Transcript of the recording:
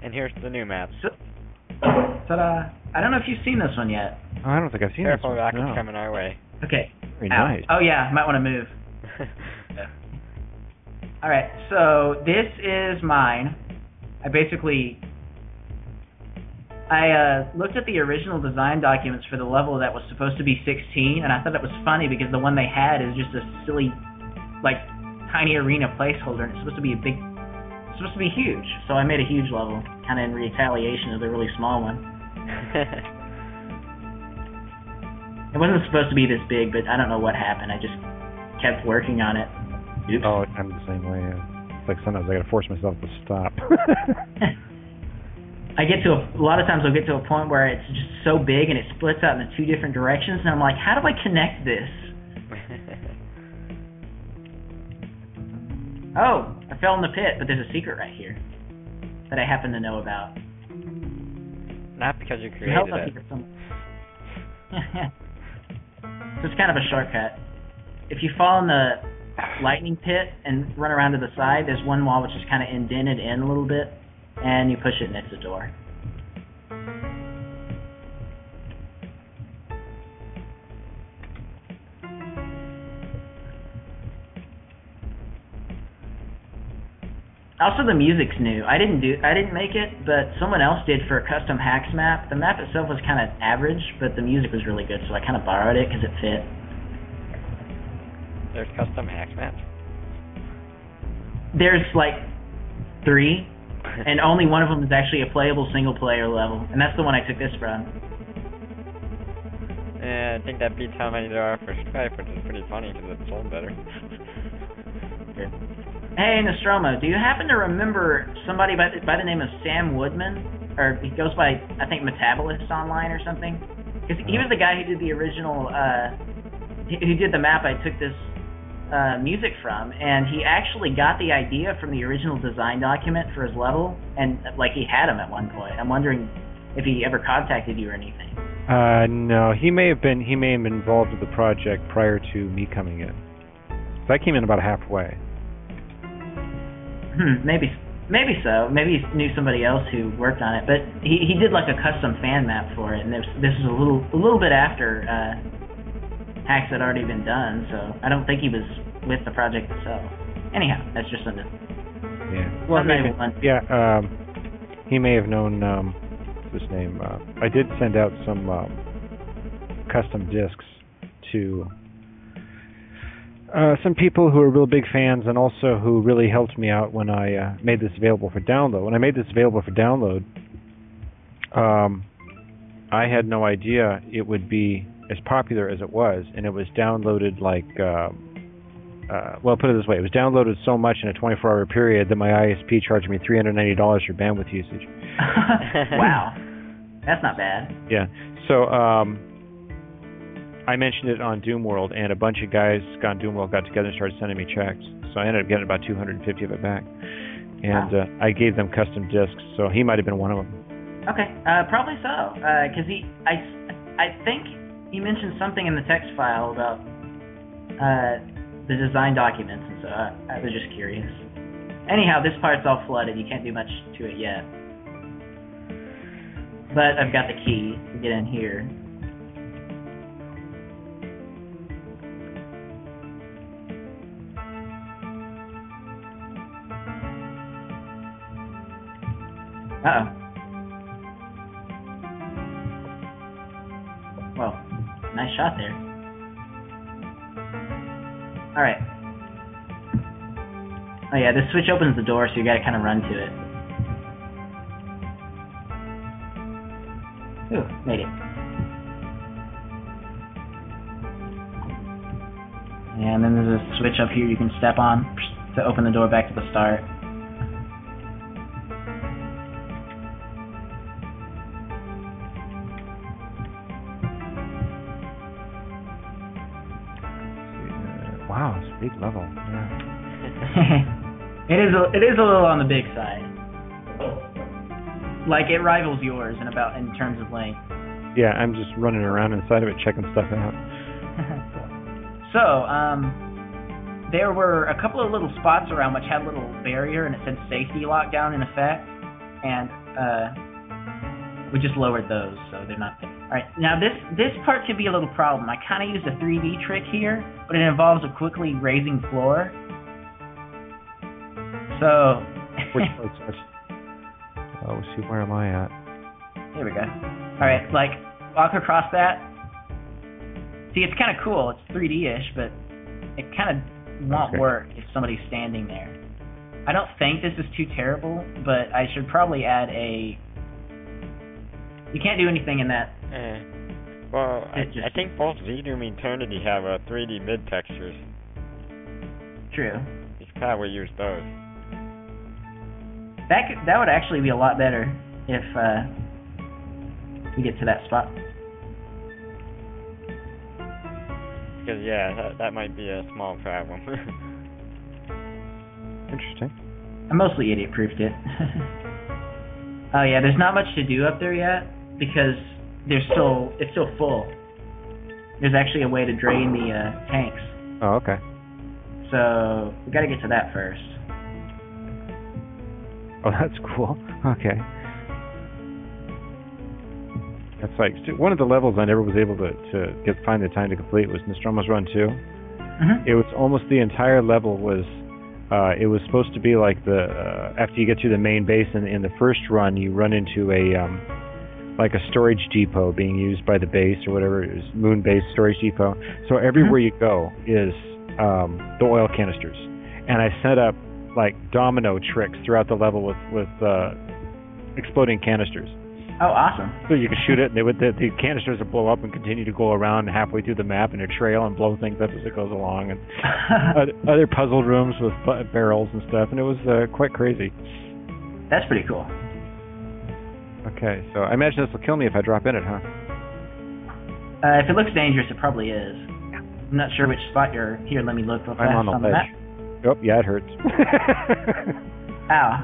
And here's the new map. Ta-da! I don't know if you've seen this one yet. Oh, I don't think I've seen Careful, this one. rockets No. coming our way. Okay. Very Ow. nice. Oh yeah, might want to move. Alright, so this is mine. I looked at the original design documents for the level that was supposed to be 16, and I thought it was funny because the one they had is just a silly, like, tiny arena placeholder, and it's supposed to be huge. So I made a huge level, kind of in retaliation of the really small one. It wasn't supposed to be this big, but I don't know what happened. I just kept working on it. Oops. Oh, I'm the same way. It's like sometimes I gotta force myself to stop. A lot of times I'll get to a point where it's just so big and it splits out into two different directions, and I'm like, how do I connect this? Oh, I fell in the pit, but there's a secret right here that I happen to know about. Not because you created it. So it's kind of a shortcut. If you fall in the lightning pit and run around to the side, there's one wall which is kind of indented in a little bit, and you push it and it's a door. Also, the music's new. I didn't make it, but someone else did for a custom HacX map. The map itself was kind of average, but the music was really good, so I kind of borrowed it because it fit. There's custom HacX maps? There's like 3, and only one of them is actually a playable single-player level, and that's the one I took this from. Yeah, I think that beats how many there are for Skype, which is pretty funny because it's sold better. Hey, Nostromo, do you happen to remember somebody by the name of Sam Woodman? Or he goes by, I think, Metabolist Online or something? Because he was the guy who did the original, who did the map I took this music from, and he actually got the idea from the original design document for his level, and, like, he had him at one point. I'm wondering if he ever contacted you or anything. No, he may have been involved with the project prior to me coming in. So I came in about halfway. Maybe so. Maybe he knew somebody else who worked on it, but he did like a custom fan map for it, and this was a little bit after HacX had already been done, so I don't think he was with the project itself. Anyhow, that's just something. Yeah. Well, maybe. Yeah. He may have known. What's his name? I did send out some custom discs to some people who are real big fans, and also who really helped me out when I made this available for download. When I made this available for download, I had no idea it would be as popular as it was, and it was downloaded like, well, put it this way, it was downloaded so much in a 24-hour period that my ISP charged me $390 for bandwidth usage. Wow. That's not bad. Yeah. So, I mentioned it on Doomworld, and a bunch of guys on Doomworld got together and started sending me checks. So I ended up getting about 250 of it back. And wow. I gave them custom discs, so he might have been one of them. Okay, probably so. Because I think he mentioned something in the text file about the design documents, and so I was just curious. Anyhow, this part's all flooded. You can't do much to it yet. But I've got the key to get in here. Uh-oh. Well, nice shot there. Alright. Oh yeah, this switch opens the door, so you gotta kind of run to it. Ooh, made it. And then there's a switch up here you can step on to open the door back to the start. Wow, it's a big level. Yeah. It is a little on the big side. Like, it rivals yours in terms of length. Yeah, I'm just running around inside of it checking stuff out. So, there were a couple of little spots around which had a little barrier, and it said safety lockdown in effect. and we just lowered those, so they're not there. Alright, now this part could be a little problem. I kind of used a 3D trick here, but it involves a quickly raising floor. So... Which let's see, where am I at? Here we go. Alright, like, walk across that. See, it's kind of cool. It's 3D-ish, but it kind of won't work if somebody's standing there. I don't think this is too terrible, but I should probably add a... You can't do anything in that. Well, I think both Z-Doom and Eternity have 3D mid textures. True. You could probably use those. That would actually be a lot better if we get to that spot. Because, yeah, that might be a small problem. Interesting. I mostly idiot-proofed it. Oh yeah, there's not much to do up there yet because it's still full. There's actually a way to drain the tanks. Oh, okay. So we got to get to that first. Oh, that's cool. Okay. That's like one of the levels I never was able to find the time to complete was Nostromo's Run 2. Mm-hmm. It was almost the entire level was. It was supposed to be like after you get to the main base in the first run, you run into a like a storage depot being used by the base or whatever it is, moon base storage depot. So everywhere you go is the oil canisters, and I set up like domino tricks throughout the level with exploding canisters. Oh, awesome! So you can shoot it, and the canisters will blow up and continue to go around halfway through the map in a trail and blow things up as it goes along, and other puzzle rooms with barrels and stuff, and it was quite crazy. That's pretty cool. Okay, so I imagine this will kill me if I drop in it, huh? If it looks dangerous, it probably is. I'm not sure which spot you're. Here, let me look real fast I'm on the ledge. map. Oh, yeah, it hurts. Ow.